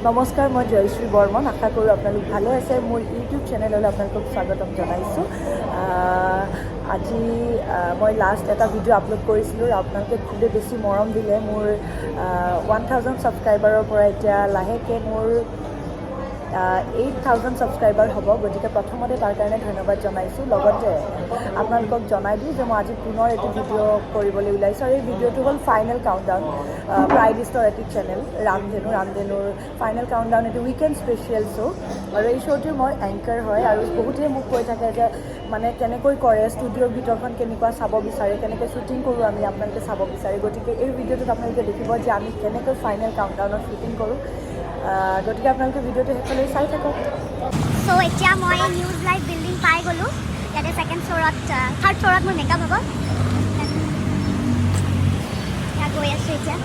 নমস্কাৰ, মই জয়শ্ৰী বৰ্মন। আশা কৰোঁ আপোনালোক ভালে আছে। মোৰ ইউটিউব চেনেললৈ আপোনালোকক স্বাগতম জনাইছোঁ। আজি মই লাষ্ট এটা ভিডিঅ' আপলোড কৰিছিলোঁ। আপোনালোকে খুবেই বেছি মৰম দিলে। মোৰ 1000 ছাবস্ক্ৰাইবাৰৰ পৰা এতিয়া লাহেকৈ মোৰ 8000 ছাবস্ক্ৰাইবাৰ হ'ব। গতিকে প্ৰথমতে তাৰ কাৰণে ধন্যবাদ জনাইছোঁ। লগতে আপোনালোকক জনাই দিওঁ যে মই আজি পুনৰ এইটো ভিডিঅ' কৰিবলৈ ওলাইছোঁ। আৰু এই ভিডিঅ'টো হ'ল ফাইনেল কাউণ্টডাউন প্ৰাইডিষ্টৰ এটি চেনেল ৰামধেনুৰ ফাইনেল কাউণ্টডাউন। এইটো উইকেণ্ড স্পেচিয়েল শ্ব'। আৰু এই শ্ব'টোৰ মই এংকাৰ হয়। আৰু বহুতেই মোক কৈ থাকে যে মানে কেনেকৈ কৰে, ষ্টুডিঅ'ৰ ভিতৰখন কেনেকুৱা চাব বিচাৰে, কেনেকৈ শ্বুটিং কৰোঁ আমি, আপোনালোকে চাব বিচাৰে। গতিকে এই ভিডিঅ'টোত আপোনালোকে দেখিব যে আমি কেনেকৈ ফাইনেল কাউণ্টডাউনত শ্বুটিং কৰোঁ। গতিকে আপোনালোকে ভিডিঅ'টো শেষলৈ চাই থাকক। চ' এতিয়া মই নিউজ লাইভ বিল্ডিং পাই গ'লোঁ। ইয়াতে ছেকেণ্ড ফ্ল'ৰত থাৰ্ড ফ্ল'ৰত মোৰ মেকআপ হ'ব। ইয়াত গৈ আছোঁ এতিয়া।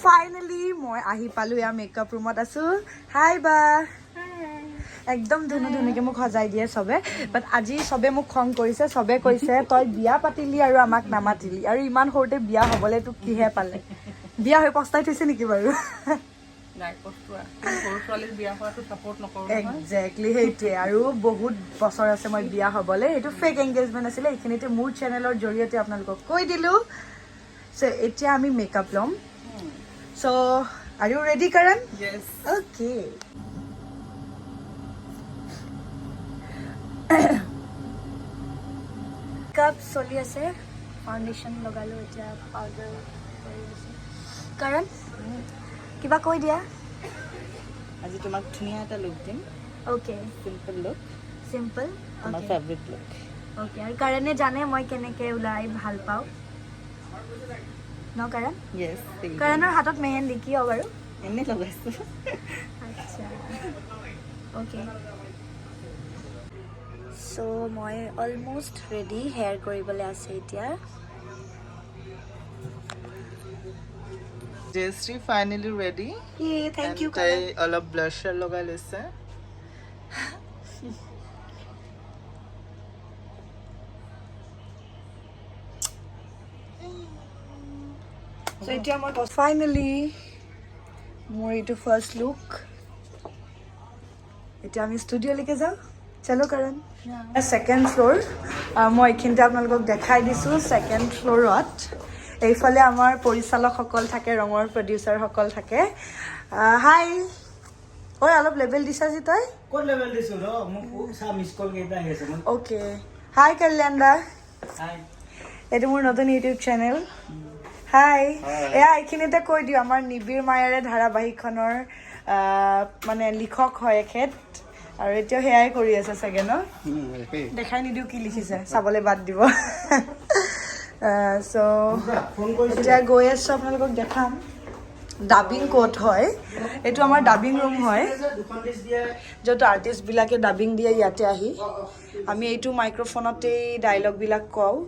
ফাইনেলি মই আহি পালোঁ। ইয়াৰ মেকআপ ৰুমত আছোঁ। হাই বা। একদম ধুনীয়াকৈ মোক সজাই দিয়ে চবে। বাট আজি চবে মোক খং কৰিছে। চবে কৈছে তই বিয়া পাতিলি আৰু আমাক নামাতিলি, আৰু ইমান সৰুতে বিয়া হ'বলৈ তোক কিহে পালে? বিয়া হৈ পস্তাই থৈছে নেকি বাৰু? একজেক্টলি সেইটোৱে। আৰু বহুত বছৰ আছে মই বিয়া হ'বলৈ। এইটো ফেক এংগেজমেণ্ট আছিলে। এইখিনিতে মোৰ চেনেলৰ জৰিয়তে আপোনালোকক কৈ দিলোঁ। চ' এতিয়া আমি মেকআপ ল'ম। চ' আৰ ইউ ৰেডি কৰণ? অ'কে। মেকআপ চলি আছে। ফাউণ্ডেশ্যন লগালোঁ, এতিয়া পাউডাৰ কৰি আছোঁ। কাৰণ কিবা কৈ দিয়া। আজি তোমাক ধুনীয়া এটা লুক দিম। অ'কে। Simple look, simple. তোমাৰ ফেভৰেট লুক। অ'কে। আৰু কাৰণে জানে মই কেনেকৈ ওলাই ভাল পাওঁ ন কাৰণ? য়েছ। কৰণৰ হাতত মেহেন্দি কিয় বাৰু? এনেই লগাইছোঁ। আচ্ছা, অ'কে। চ' মই অলমষ্ট ৰেডি। হেয়াৰ কৰিবলৈ আছে এতিয়া। Jayashree finally ready. Thank you. তাই অলপ ব্লাছাৰ লগাই লৈছে। চ' এতিয়া মই ফাইনেলি মোৰ এইটো ফাৰ্ষ্ট লুক। এতিয়া আমি ষ্টুডিঅ'লৈকে যাওঁ। চলো কাৰণ। Second floor. মই এইখিনিতে আপোনালোকক দেখাই দিছোঁ। ছেকেণ্ড ফ্ল'ৰত এইফালে আমাৰ পৰিচালকসকল থাকে, ৰঙৰ প্ৰডিউচাৰসকল থাকে। হাই। ঐ অলপ লেবেল দিছা যে তই? ক'ত লেভেল দিছো ৰ মোক চা মিছ কল কেইটা আহি আছে মই। অ'কে। হাই কল্যাণ দা। হাই। এইটো মোৰ নতুন ইউটিউব চেনেল। হাই। এয়া এইখিনিতে কৈ দিওঁ, আমাৰ নিবিৰ মায়াৰে ধাৰাবাহিকখনৰ মানে লিখক হয় এখেত। আৰু এতিয়া সেয়াই কৰি আছে চাগে ন? দেখাই নিদিওঁ কি লিখিছে, চাবলৈ বাদ দিব। চ' এতিয়া গৈ আছোঁ, আপোনালোকক দেখাম ডাবিং ক'ত হয়। এইটো আমাৰ ডাবিং ৰুম হয়, য'ত আৰ্টিষ্টবিলাকে ডাবিং দিয়ে ইয়াতে আহি। আমি এইটো মাইক্ৰফোনতেই ডাইলগবিলাক কওঁ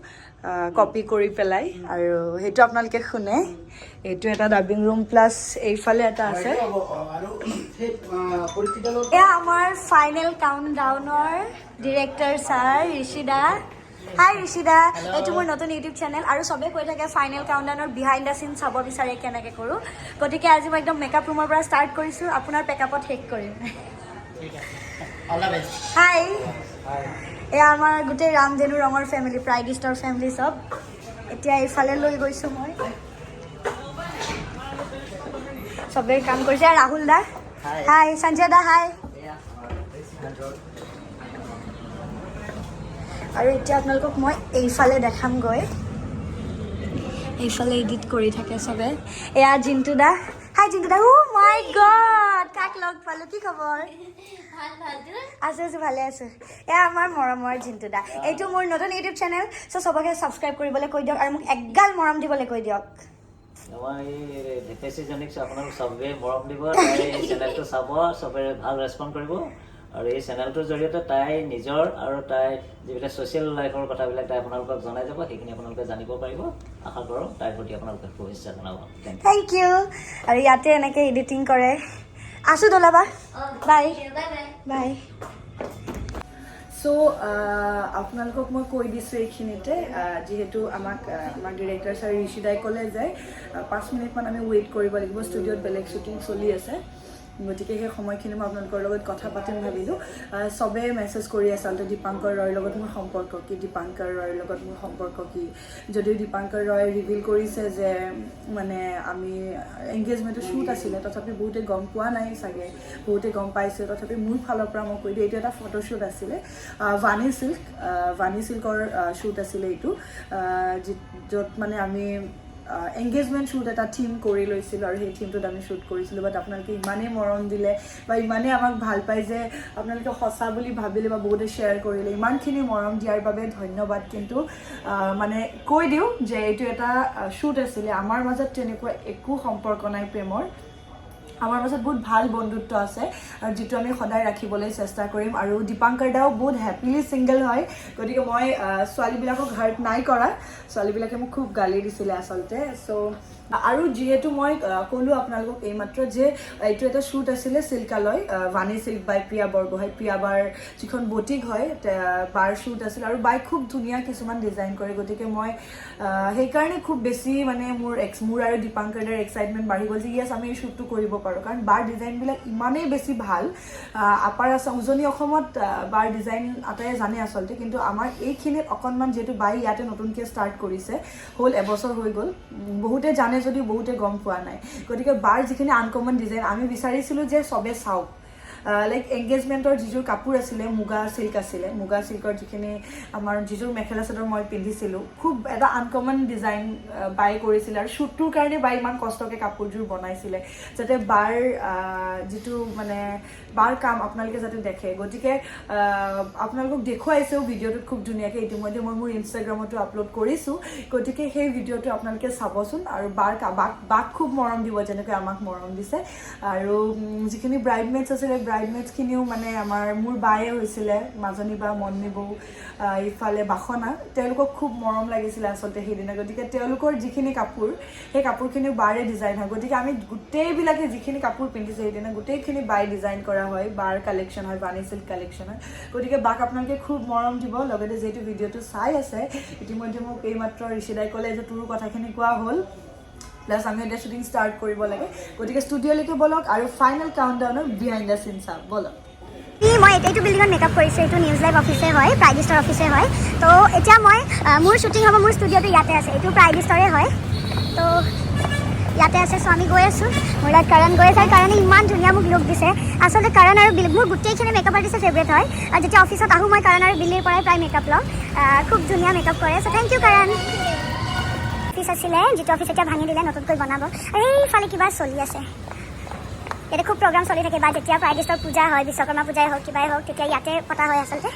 কপি কৰি পেলাই, আৰু সেইটো আপোনালোকে শুনে। এইটো এটা ডাবিং ৰুম, প্লাছ এইফালে এটা আছে। এয়া আমাৰ ফাইনেল কাউণ্টডাউনৰ ডিৰেক্টৰ ছাৰ ঋষিদা। হাই ঋষিদা। এইটো মোৰ নতুন ইউটিউব চেনেল। আৰু চবে কৈ থাকে ফাইনেল কাউণ্টডাউনৰ বিহাইণ্ড দ্য চিন চাব বিচাৰে কেনেকৈ কৰোঁ। গতিকে আজি মই একদম মেকআপ ৰুমৰ পৰা ষ্টাৰ্ট কৰিছোঁ, আপোনাৰ পেকআপত শেষ কৰিম। হাই। এয়া আমাৰ গোটেই ৰামধেনু ৰঙৰ ফেমিলি, প্ৰাইডিষ্টৰ ফেমিলি চব। এতিয়া এইফালে লৈ গৈছোঁ মই। চবেই কাম কৰিছে। ৰাহুল দা হাই। সঞ্জয় দা হাই। আৰু এতিয়া আপোনালোকক মই এইফালে দেখামগৈ। এইফালে এডিট কৰি থাকে চবে। এয়া জিন্তু দা। হাই জিন্তু দা। অ' মাই গড, কাক লগ পালোঁ। কি খবৰ? আছোঁ ভালে আছোঁ। এয়া আমাৰ মৰমৰ জিন্তু দা। এইটো মোৰ নতুন ইউটিউব চেনেল। চ' চবকে ছাবস্ক্ৰাইব কৰিবলৈ কৈ দিয়ক, আৰু মোক এগাল মৰম দিবলৈ কৈ দিয়ক। মই ডিফেচিজনিক আপোনালোক চবেই মৰম দিব। এই চেনেলটো চাব, চবে ভাল ৰেচপণ্ড কৰিব। আৰু এই চেনেলটোৰ জৰিয়তে তাই নিজৰ আৰু তাই যিবিলাক ছ'চিয়েল লাইফৰ কথাবিলাক তাই আপোনালোকক জনাই যাব, সেইখিনি আপোনালোকে জানিব পাৰিব। আশা কৰোঁ তাইৰ প্ৰতি আপোনালোকে শুভেচ্ছা জনাব। Thank you. আৰু ইয়াতে এনেকৈ এডিটিং কৰে। আছোঁ দলাবা। Bye bye. চ' সো আপোনালোকক মই কৈ দিছোঁ এইখিনিতে যিহেতু আমাক আমাৰ ডিৰেক্টৰ ছাৰ ঋষিদাই ক'লে যে 5 মিনিটমান আমি ৱেইট কৰিব লাগিব ষ্টুডিঅ'ত বেলেগ শ্বুটিং চলি আছে গতিকে সেই সময়খিনি মই আপোনালোকৰ লগত কথা পাতিম ভাবিলোঁ চবেই মেছেজ কৰি আচলতে দীপাংকৰ ৰয়ৰ লগত মোৰ সম্পৰ্ক কি দীপাংকৰ ৰয়ৰ লগত মোৰ সম্পৰ্ক কি যদিও দীপাংকৰ ৰয় ৰিভিল কৰিছে যে মানে আমি এংগেজমেণ্টৰ শ্বুট আছিলে তথাপি বহুতে গম পোৱা নাই চাগে বহুতে গম পাইছে তথাপি মোৰ ফালৰ পৰা মই কৈ দিওঁ এইটো এটা ফটোশ্বুট আছিলে ভানী চিল্কৰ শ্বুট আছিলে এইটো য'ত মানে আমি এংগেজমেণ্ট শ্বুট এটা থিম কৰি লৈছিলোঁ আৰু সেই থিমটোত আমি শ্বুট কৰিছিলোঁ বাট আপোনালোকে ইমানেই মৰম দিলে বা ইমানেই আমাক ভাল পায় যে আপোনালোকে সঁচা বুলি ভাবিলে বা বহুতে শ্বেয়াৰ কৰিলে ইমানখিনি মৰম দিয়াৰ বাবে ধন্যবাদ কিন্তু মানে কৈ দিওঁ যে এইটো এটা শ্বুট আছিলে আমাৰ মাজত তেনেকুৱা একো সম্পৰ্ক নাই প্ৰেমৰ আমাৰ মাজত বহুত ভাল বন্ধুত্ব আছে আৰু যিটো আমি সদায় ৰাখিবলৈ চেষ্টা কৰিম আৰু দীপাংকৰ দাও বহুত হেপিলি ছিংগল হয় গতিকে মই ছোৱালীবিলাকক হাৰ্ট নাই কৰা ছোৱালীবিলাকে মোক খুব গালি দিছিলে আচলতে চ' আৰু যিহেতু মই ক'লোঁ আপোনালোকক এইমাত্ৰ যে এইটো এটা শ্বুট আছিলে চিল্কালয় ভানী চিল্ক বাই প্ৰিয়া বৰগোহাঁই প্ৰিয়া বাৰ যিখন বুটিক হয় বাৰ শ্বুট আছিলে আৰু বাই খুব ধুনীয়া কিছুমান ডিজাইন কৰে গতিকে মই সেইকাৰণে খুব বেছি মানে মোৰ আৰু দীপাংকৰ দাৰ এক্সাইটমেণ্ট বাঢ়ি গ'ল যে য়েছ আমি এই শ্বুটটো কৰিব পাৰোঁ কাৰণ বাৰ ডিজাইনবিলাক ইমানেই বেছি ভাল আপাৰ আছাম উজনি অসমত বাৰ ডিজাইন আটায়ে জানে আচলতে কিন্তু আমাৰ এইখিনিত অকণমান যিহেতু বাই ইয়াতে নতুনকৈ ষ্টাৰ্ট কৰিছে হ'ল এবছৰ হৈ গ'ল বহুতে জানে যদিও বহুতে গম পোৱা নাই গতিকে বাৰ যিখিনি আনকমন ডিজাইন আমি বিচাৰিছিলোঁ যে চবে চাওক লাইক এংগেজমেণ্টৰ যিযোৰ কাপোৰ আছিলে মুগা চিল্ক আছিলে মুগা চিল্কৰ যিখিনি আমাৰ যিযোৰ মেখেলা চাদৰ মই পিন্ধিছিলোঁ খুব এটা আনকমন ডিজাইন বাই কৰিছিলে আৰু শ্বুটটোৰ কাৰণে বাই ইমান কষ্টকৈ কাপোৰযোৰ বনাইছিলে যাতে বাৰ যিটো মানে বাৰ কাম আপোনালোকে যাতে দেখে গতিকে আপোনালোকক দেখুৱাইছেও ভিডিঅ'টোত খুব ধুনীয়াকৈ ইতিমধ্যে মই মোৰ ইনষ্টাগ্ৰামতো আপলোড কৰিছোঁ গতিকে সেই ভিডিঅ'টো আপোনালোকে চাবচোন আৰু বাক খুব মৰম দিব যেনেকৈ আমাক মৰম দিছে আৰু যিখিনি ব্ৰাইডমেটছ আছিলে ব্ৰাইডমেটছখিনিও মানে মোৰ বায়ে হৈছিলে মাজনী বা মন্নী বৌ ইফালে বাসনা তেওঁলোকক খুব মৰম লাগিছিলে আচলতে সেইদিনা গতিকে তেওঁলোকৰ যিখিনি কাপোৰ সেই কাপোৰখিনিও বাৰে ডিজাইন হয় গতিকে আমি গোটেইবিলাকে যিখিনি কাপোৰ পিন্ধিছোঁ সেইদিনা গোটেইখিনি বাই ডিজাইন কৰা হয় বাৰ কালেকশ্যন হয় ভানী চিল্ক কালেকশ্যন হয় গতিকে বাক আপোনালোকে খুব মৰম দিব লগতে যিহেতু ভিডিঅ'টো চাই আছে ইতিমধ্যে মোক এইমাত্ৰ ঋষিদাই ক'লে যে তোৰো কথাখিনি কোৱা হ'ল প্লাছ আমি এতিয়া শ্বুটিং ষ্টাৰ্ট কৰিব লাগে গতিকে ষ্টুডিঅ'লৈকে ব'লক আৰু ফাইনেল কাউণ্টডাউনৰ বিহাইণ্ড দ্য চিন চাওক ব'লক মই এইটো বিল্ডিঙত মেকআপ কৰিছোঁ এইটো নিউজ লাইভ অফিচে হয় প্ৰাইডিষ্টৰ অফিচে হয় তো এতিয়া মই মোৰ শ্বুটিং হ'ব মোৰ ষ্টুডিঅ'টো ইয়াতে আছে এইটো প্ৰাইডিষ্টৰে হয় তো ইয়াতে আছে চ' আমি গৈ আছোঁ মোৰ লগত কাৰণ গৈ আছে আৰু কাৰণে ইমান ধুনীয়া মোক লুক দিছে আচলতে কাৰণ আৰু বিল্লি মোৰ গোটেইখিনি মেকআপ আৰ্টিষ্টৰ ফেভৰেট হয় আৰু যেতিয়া অফিচত আহোঁ মই কাৰণ আৰু বিল্লিৰ পৰাই প্ৰায় মেকআপ লওঁ খুব ধুনীয়া মেকআপ কৰে চ' থেংক ইউ কাৰণ অফিচ আছিলে যিটো অফিচ এতিয়া ভাঙি দিলে নতুনকৈ বনাব আৰু এইফালে কিবা চলি আছে ইয়াতে খুব প্ৰগ্ৰাম চলি থাকে বা যেতিয়া প্ৰাইডিষ্টৰ পূজা হয় বিশ্বকৰ্মা পূজাই হওক কিবাই হওক তেতিয়া ইয়াতে পতা হয় আচলতে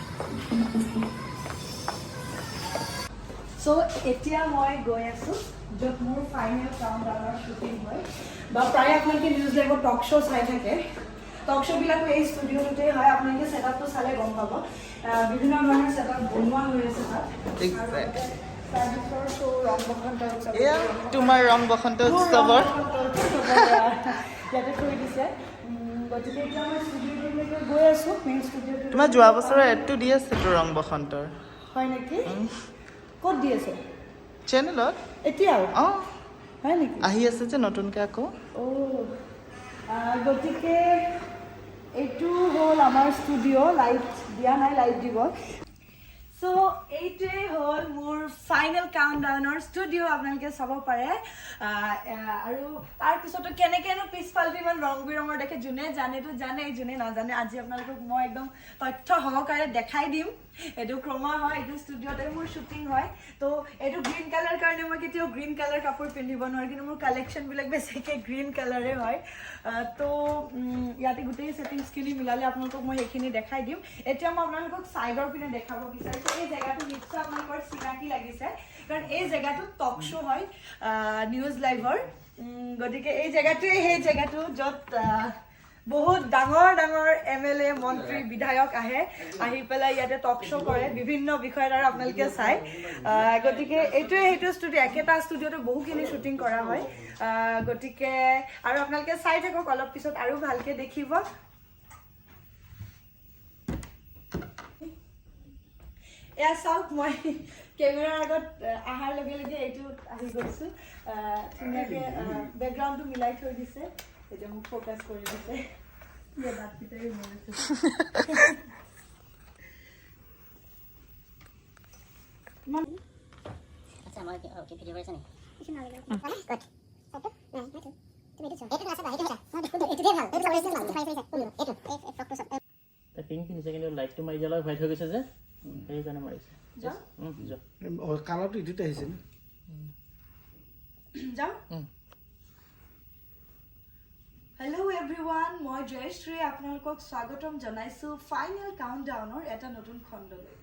চ' এতিয়া মই গৈ আছোঁ য'ত মোৰ ফাইনেল কাউণ্টডাউনৰ শ্বুটিং হয় বা প্ৰায় আপোনালোকে নিউজ লাইভত টক শ্ব' চাই থাকে টক শ্ব'বিলাকো এই ষ্টুডিঅ'টোতেই হয় আপোনালোকে ছেটআপটো চালে গম পাব বিভিন্ন ধৰণৰ ছেটআপ বনোৱা হৈ আছে তাত এয়া তোমাৰ ৰং বসন্ত উৎসৱৰ ইয়াতে থৈ দিছে গতিকে এতিয়া মই ষ্টুডিঅ'টোলৈকে গৈ আছোঁ মেইন ষ্টুডিঅ'টো তোমাৰ যোৱা বছৰৰ এডটো দি আছেতো ৰং বসন্তৰ হয় নেকি ক'ত দি আছে চেনেলত এতিয়াও অঁ হয় নেকি আহি আছে যে নতুনকৈ আকৌ গতিকে এইটো হ'ল আমাৰ ষ্টুডিঅ' লাইট দিয়া নাই লাইট দিব চ' এইটোৱে হ'ল মোৰ ফাইনেল কাউণ্টডাউনৰ ষ্টুডিঅ' আপোনালোকে চাব পাৰে আৰু তাৰপিছতো কেনেকৈনো পিছফালটো ইমান ৰং বিৰঙৰ দেখে যোনে জানেতো জানেই যোনে নাজানে আজি আপোনালোকক মই একদম তথ্য সহকাৰে দেখাই দিম এইটো ক্ৰমা হয় এইটো ষ্টুডিঅ'তে মোৰ শ্বুটিং হয় তো এইটো গ্ৰীণ কালাৰ কাৰণে মই কেতিয়াও গ্ৰীণ কালাৰ কাপোৰ পিন্ধিব নোৱাৰোঁ কিন্তু মোৰ কালেকশ্যনবিলাক বেছিকৈ গ্ৰীণ কালাৰে হয় তো ইয়াতে গোটেই ছেটিংছখিনি মিলালে আপোনালোকক মই সেইখিনি দেখাই দিম এতিয়া মই আপোনালোকক ছাইডৰ পিনে দেখাব বিচাৰিছোঁ এই জেগাটো নিশ্চয় আপোনালোকৰ চিনাকি লাগিছে কাৰণ এই জেগাটো টক শ্ব' হয় নিউজ লাইভৰ গতিকে এই জেগাটোৱে সেই জেগাটো য'ত বহুত ডাঙৰ ডাঙৰ MLA মন্ত্ৰী বিধায়ক আহি পেলাই ইয়াতে টক শ্ব' কৰে বিভিন্ন বিষয়ত আৰু আপোনালোকে চাই গতিকে এইটোৱে সেইটো ষ্টুডিঅ' একেটা ষ্টুডিঅ'তে বহুখিনি শ্বুটিং কৰা হয় গতিকে আৰু আপোনালোকে চাই থাকক অলপ পিছত আৰু ভালকৈ দেখিব এয়া চাওক মই কেমেৰাৰ আগত আহাৰ লগে লগে এইটো আহি গৈছোঁ ধুনীয়াকৈ বেকগ্ৰাউণ্ডটো মিলাই থৈ দিছে এতিয়া মোক ফ'কাছ কৰি দিছে দাঁতকেইটাই মৰিছোঁ আচ্ছা মই কি ভিডিঅ' কৰিছা নেকি পিংক পিন্ধিছে কিন্তু লাইটটো মাৰি জ্বলাই হোৱাইট হৈ গৈছে যে সেইকাৰণে মাৰিছে কালাৰটো ইটোতে আহিছে ন যাওঁ হেল্ল' এভৰিৱান মই জয়শ্ৰী আপোনালোকক স্বাগতম জনাইছোঁ ফাইনেল কাউণ্টডাউনৰ এটা নতুন খণ্ডলৈ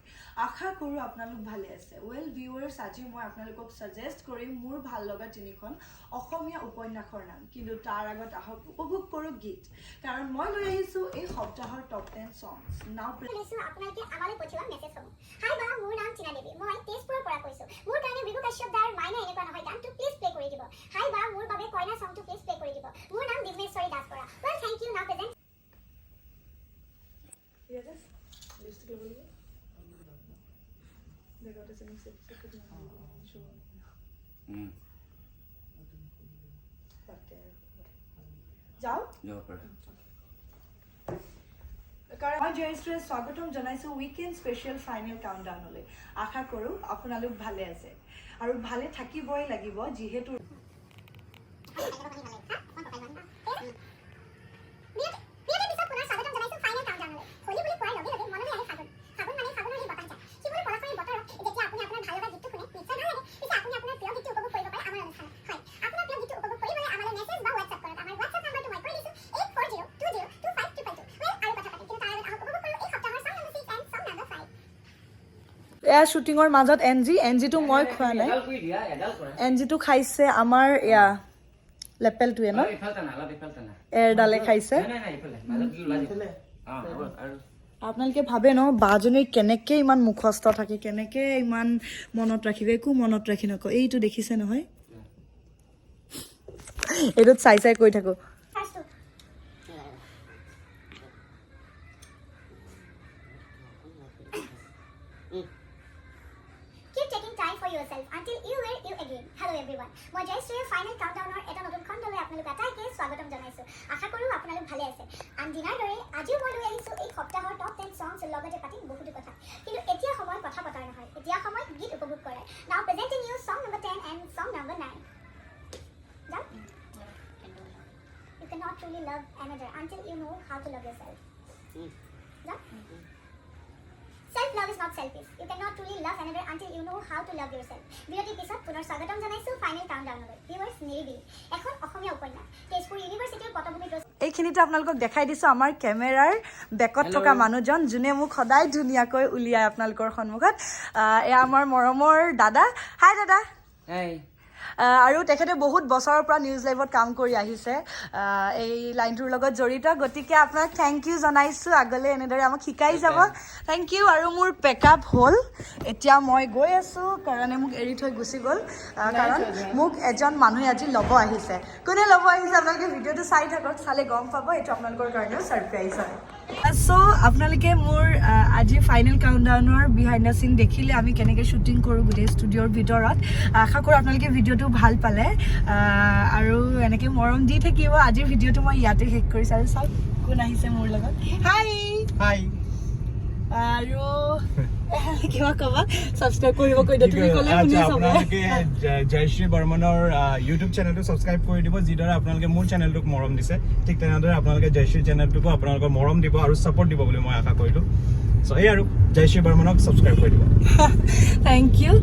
আশা কৰোঁ আপোনালোক ভালে আছে ৱেল ভিউৱাৰ্ছ আজি মই আপোনালোকক ছাজেষ্ট কৰিম মোৰ ভাল লগা 3খন অসমীয়া উপন্যাসৰ নাম কিন্তু তাৰ আগত আহক উপভোগ কৰোঁ গীত কাৰণ মই লৈ আহিছোঁ এই সপ্তাহৰ টপ 10 songs নাও আপোনালোকে আমালৈ পঠিওৱা মেছেজসমূহ হাই বা মোৰ নাম চীনা দেৱী মই তেজপুৰৰ পৰা কৈছোঁ মোৰ কাৰণে বিভু কাশ্যপ দাৰ মাইনা এনেকুৱা নহয় গানটো প্লিজ প্লে কৰি দিব হাই বা মোৰ বাবে কইনা সংটো প্লিজ প্লে কৰি দিব মোৰ নাম দিব্যেশ্বৰী দাস কৰা ৱেল থেংক ইউ নাও প্ৰেজেণ্ট যাওঁ কাৰণ মই জয়শ্ৰীয়ে স্বাগতম জনাইছোঁ উইকেণ্ড স্পেচিয়েল ফাইনেল কাউণ্টডাউনলৈ আশা কৰোঁ আপোনালোক ভালে আছে আৰু ভালে থাকিবই লাগিব যিহেতু এয়া শ্বুটিঙৰ মাজত এনজিটো মই খোৱা নাই এনজিটো খাইছে আমাৰ এয়া লেপেলটোৱে ন এৰডালে খাইছে আপোনালোকে ভাবে ন বাজনীৰ কেনেকৈ ইমান মুখস্থ থাকে কেনেকৈ ইমান মনত ৰাখিব একো মনত ৰাখি নকওঁ এইটো দেখিছে নহয় এইটোত চাই চাই কৈ থাকোঁ Keep taking time for yourself until you wear you again. Hello everyone. মই জয়শ্ৰীৰ ফাইনেল কাউণ্টডাউনৰ এটা নতুন খণ্ডলৈ আপোনালোক আটাইকে স্বাগতম জনাইছোঁ আশা কৰোঁ আপোনালোক ভালে আছে আনদিনাৰ দৰে আজিও মই লৈ আহিছোঁ এই সপ্তাহৰ টপ 10 songs লগতে পাতিম বহুতো কথা কিন্তু এতিয়া সময় কথা পতাৰ নহয় এতিয়া সময় গীত উপভোগ কৰাৰ নাও প্ৰেজেণ্টিং U song number 10 and song number 9 যাওক You cannot truly love another until you know how to love yourself. যাওক Self-love is not selfish. You cannot truly love another until you know how to love yourself. বিৰতিৰ পিছত পুনৰ স্বাগতম জনাইছোঁ final কাউণ্টডাউনলৈ viewers নিৰিবিলি এখন অসমীয়া উপন্যাস তেজপুৰ ইউনিভাৰ্চিটিৰ পটভূমিত এইখিনিতে আপোনালোকক দেখাই দিছোঁ আমাৰ কেমেৰাৰ বেকত থকা মানুহজন যোনে মোক সদায় ধুনীয়াকৈ উলিয়াই আপোনালোকৰ সন্মুখত এয়া আমাৰ মৰমৰ দাদা হাই দাদা আৰু তেখেতে বহুত বছৰৰ পৰা নিউজ লাইভত কাম কৰি আহিছে এই লাইনটোৰ লগত জড়িত গতিকে আপোনাক থেংক ইউ জনাইছোঁ আগলৈ এনেদৰে আমাক শিকাই যাব থেংক ইউ আৰু মোৰ পেকআপ হ'ল এতিয়া মই গৈ আছোঁ কাৰণে মোক এৰি থৈ গুচি গ'ল কাৰণ মোক এজন মানুহে আজি ল'ব আহিছে কোনে ল'ব আহিছে আপোনালোকে ভিডিঅ'টো চাই থাকক চালে গম পাব এইটো আপোনালোকৰ কাৰণেও ছাৰপ্ৰাইজ হয় চ' আপোনালোকে মোৰ আজি ফাইনেল কাউণ্টডাউনৰ বিহাইণ্ড দ্য চিন দেখিলে আমি কেনেকৈ শ্বুটিং কৰোঁ গোটেই ষ্টুডিঅ'ৰ ভিতৰত আশা কৰোঁ আপোনালোকে ভিডিঅ'টো ভাল পালে আৰু এনেকৈ মৰম দি থাকিব আজিৰ ভিডিঅ'টো মই ইয়াতে শেষ কৰিছোঁ আৰু চাওক কোন আহিছে মোৰ লগত হাই হাই আৰু কিবা ক'বা ছাবস্ক্ৰাইব কৰিব কৈ দিয়া তুমি ক'লে শুনি চাব আপোনালোকে জয়শ্ৰী বৰ্মনৰ ইউটিউব চেনেলটো ছাবস্ক্ৰাইব কৰি দিব যিদৰে আপোনালোকে মোৰ চেনেলটোক মৰম দিছে ঠিক তেনেদৰে আপোনালোকে জয়শ্ৰী চেনেলটোকো আপোনালোকৰ মৰম দিব আৰু ছাপোৰ্ট দিব বুলি মই আশা কৰিলোঁ চ' এই আৰু জয়শ্ৰী বৰ্মনক ছাবস্ক্ৰাইব কৰি দিব থেংক ইউ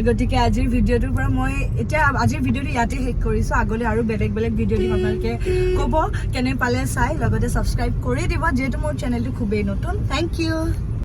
গতিকে আজিৰ ভিডিঅ'টোৰ পৰা মই এতিয়া আজিৰ ভিডিঅ'টো ইয়াতে শেষ কৰিছোঁ আগলৈ আৰু বেলেগ বেলেগ ভিডিঅ' দিম আপোনালোকে ক'ব কেনে পালে চাই লগতে ছাবস্ক্ৰাইব কৰি দিব যিহেতু মোৰ চেনেলটো খুবেই নতুন থেংক ইউ